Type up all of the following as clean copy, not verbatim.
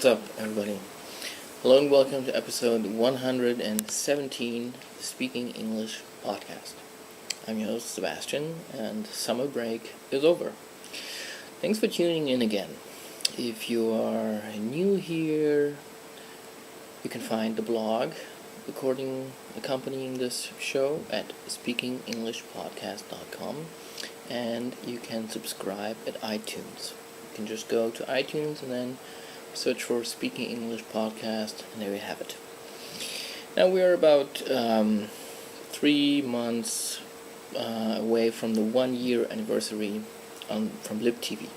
What's up, everybody? Hello and welcome to episode 117, the Speaking English podcast. I'm your host, Sebastian, and summer break is over. Thanks for tuning in again. If you are new here, you can find the blog accompanying this show at speakingenglishpodcast.com, and you can subscribe at iTunes. You can just go to iTunes and then search for Speaking English Podcast, and there you have it. Now we are about 3 months away from the 1 year anniversary from LibTV,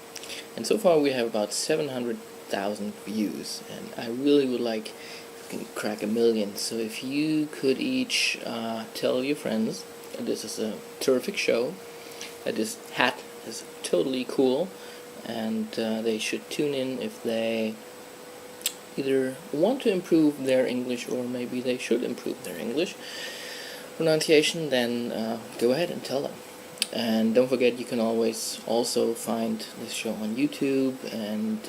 and so far we have about 700,000 views, and I really would like if we can crack 1 million. So if you could each tell your friends that this is a terrific show, that this hat is totally cool, and they should tune in if they either want to improve their English or maybe they should improve their English pronunciation, then go ahead and tell them. And don't forget, you can always also find this show on YouTube, and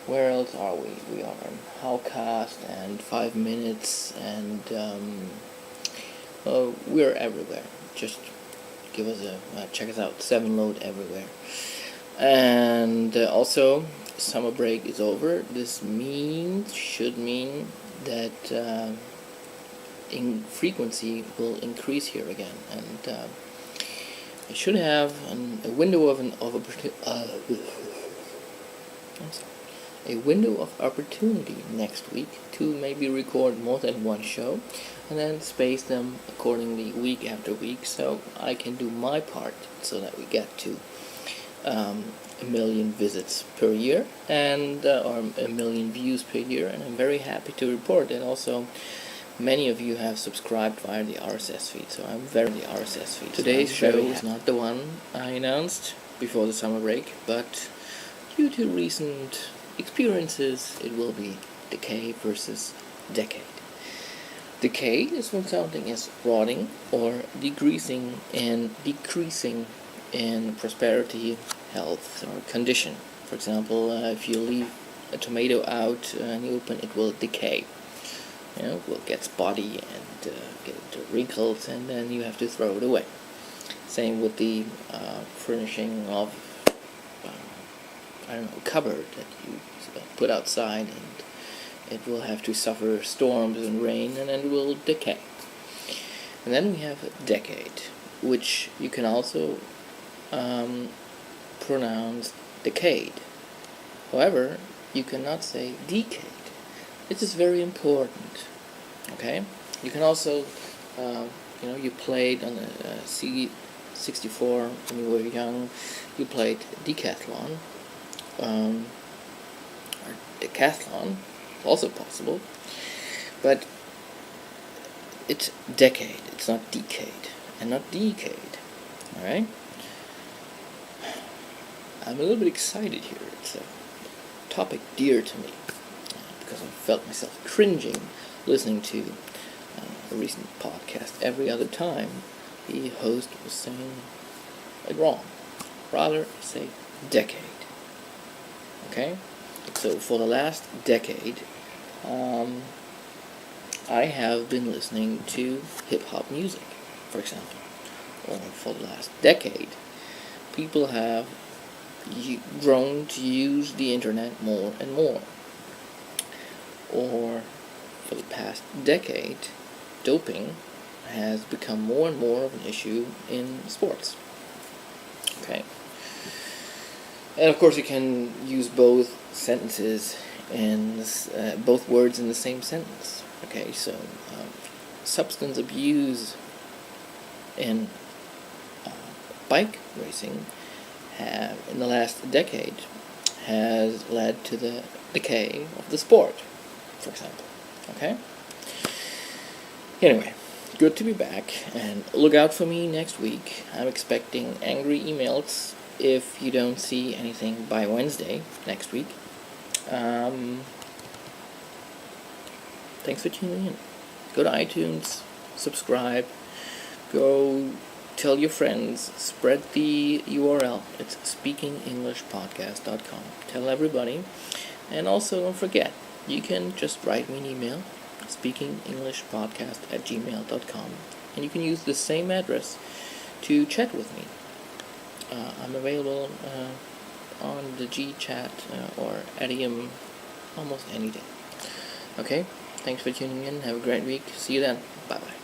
where else are we? We are on Howcast and 5 Minutes, and we're everywhere. Just give us check us out, 7load everywhere. And also, summer break is over. This should mean that frequency will increase here again, and I should have a window of opportunity next week to maybe record more than one show, and then space them accordingly week after week, so I can do my part so that we get to 1 million visits per year, and or 1 million views per year. And I'm very happy to report that also many of you have subscribed via the RSS feed, so I'm very RSS feed. Today's show is not the one I announced before the summer break, but due to recent experiences, it will be decay versus decade. Decay is when something is rotting or decreasing in prosperity, health, or condition. For example, if you leave a tomato out and you open, it will decay. It will get spotty and get into wrinkles, and then you have to throw it away. Same with the furnishing of cupboard that you put outside, and it will have to suffer storms and rain, and then it will decay. And then we have a decade, which you can also pronounce decade. However, you cannot say decade. This is very important. Okay? You can also, you played on a C64 when you were young. You played decathlon, or decathlon, also possible. But it's decade. It's not decade, and not decade. All right? I'm a little bit excited here. It's a topic dear to me, because I felt myself cringing listening to a recent podcast. Every other time the host was saying it wrong. Rather say decade. Okay? So for the last decade, I have been listening to hip-hop music, for example. Or for the last decade, people have grown to use the internet more and more. Or for the past decade, doping has become more and more of an issue in sports. Okay. And of course you can use both sentences and both words in the same sentence. Okay, so substance abuse in bike racing in the last decade has led to the decay of the sport, for example. Okay? Anyway, good to be back, and look out for me next week. I'm expecting angry emails if you don't see anything by Wednesday next week. Thanks for tuning in. Go to iTunes, subscribe, go tell your friends, spread the URL. It's speakingenglishpodcast.com. Tell everybody And also, don't forget, you can just write me an email, speakingenglishpodcast@gmail.com, and you can use the same address to chat with me. I'm available on the GChat or Adium almost any day. Okay, thanks for tuning in. Have a great week. See you then. Bye-bye.